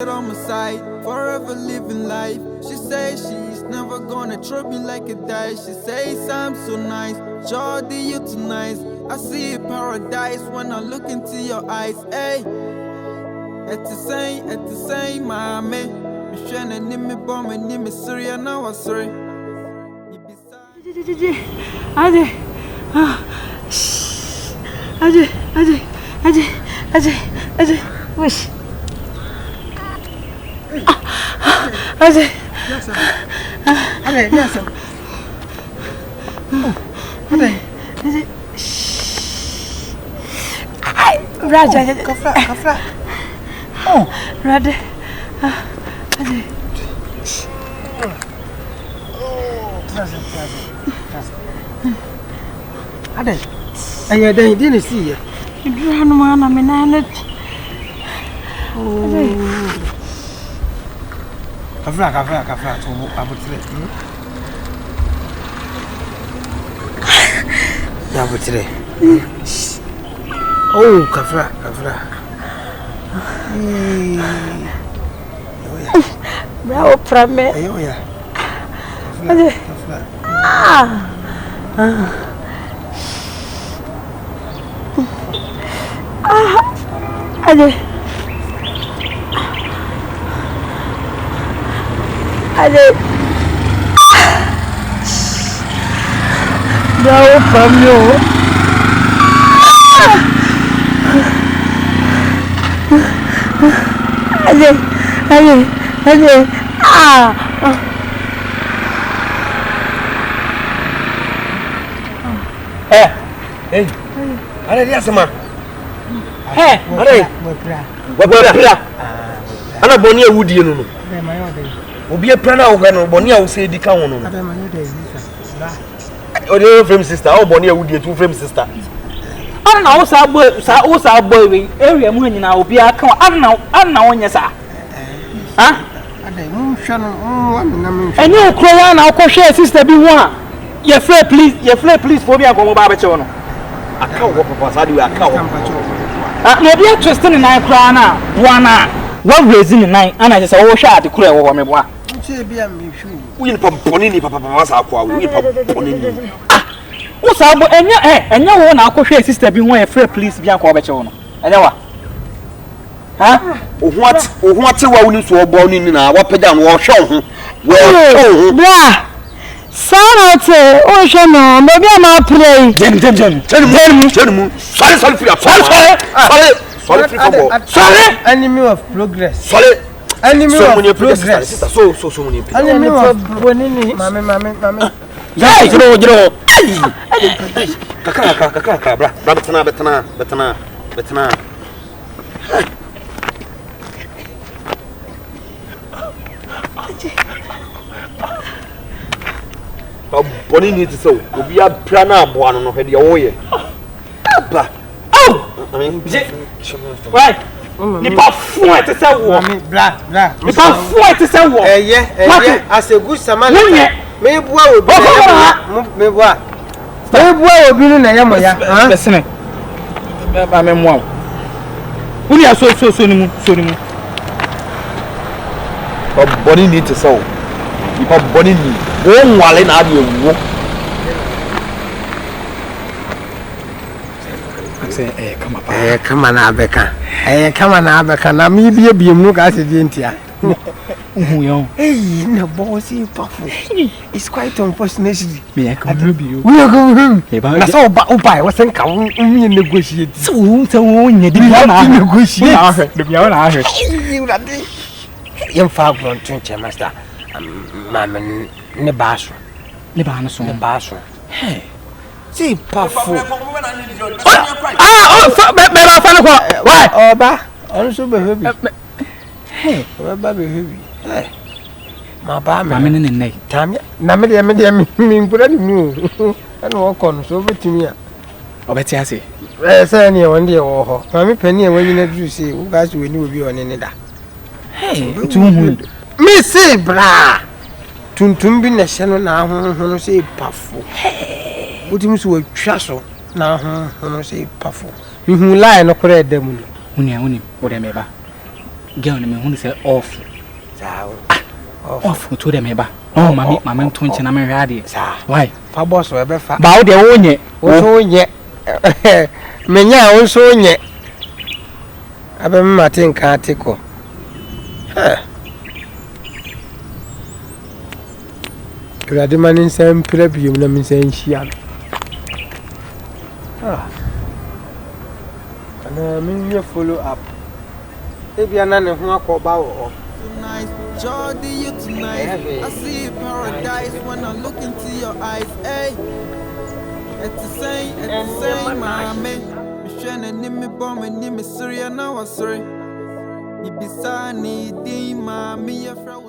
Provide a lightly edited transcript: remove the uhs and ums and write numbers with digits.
On my side, forever living life. She says she's never gonna trip me like a dice. She says I'm so nice, Jordy, you too nice. I see paradise when I look into your eyes. Hey, at the same, mommy. Me shine and me bomb and me sorry, and now I'm sorry. Ade, wish. Ade. Yes, sir. Ade, yes, sir. Ade. Ay, Raja. Kafra. Oh, Raja. Ade. Ade. Aye, didn't see you. You drew on one, I'm in it. Oh. Kafra, to Abutre. Abutre. Oh, Kafra. Bravo, Prame. Oh, yeah. Kafra. Ade. Bravo from you. Ade. Hey. Ade, yes, man. Hey, what? Ana boni e wudi no no. Obi e plana wo no boni a wo se di ka wono no. O de frame sister, o boni e wudi two frame sister. Ana na wo sa boy we area mu nyina obi aka ana wonye sa. Ha? Ada mu hwe no wa na me hwe. Eni okro ya na akwohwe sister bi ho a. Ye free please for me akomo ba beche wono. Aka wo papa sa di aka wo. No be interested in nine krana buana what raising in nine and I just say shot the kure wo me boa nche bia me hwu we ni papa ni papa sa akwa we papa ni wo sa bo enya wo na akohwe sister bi ho e free please bi akwa beche wo no enya wa ha ohwate wa woni so obo ni na wa peda no wo hwe ho wo bra Sanote, oh no, maybe I'm out play. Jem. Sorry, enemy of progress. Sorry, enemy of progress. So many people. Enemy of bonini. Mame. Yeah, jiro. Kaka, bra. Betana. Boni need to so obi a plana abo ano no he de wo ye aba I mean right ni pa fun e te se wo bra ni pa fun e te se wo as a good samaritan me bua obi no na yemo ya ha besene ba me mo uni aso ni mu boni need to so ipa boni ni won wale na ade ewu say kama na abeka na me biem no ka se die ntia yo na boss powerful it's quite unfortunate me come be you we go na so obai we sen ka we negotiate so nya di na negotiate de bia na ahwe yem fa bron twenty master mamen ne baso hey see powerful me ba fa ko why oba also be heavy hey oba be heavy hey ma ba me ne tam na me de mi mpura ni mu ana wo ko no so betimi a obeti ase say ne won de wo ho ma me pani e wanyi na duru se wo ga so weni obi one ne da hey tu hu me say bra tuntum bi na hye na ahohono se pafo wotimi so watwa so na ahohono se pafo hu line no kore da mu no uni wo de me ba girl me hu say off Sa off to dem eba oh mama to nche na me hwa de why fa boss we be fa ba wo de wo nye wo so nye menya wo so nye abe Martin ka atiko Grade manin sem prebium na min sen hia ana min ye follow up ebi ana ne ho akoba wo Jordi, you tonight. I see paradise when I look into your eyes. Hey, it's the same, mommy. Me shine and me bomb and me Syria now. I sorry. You be sunny, mommy. Your friend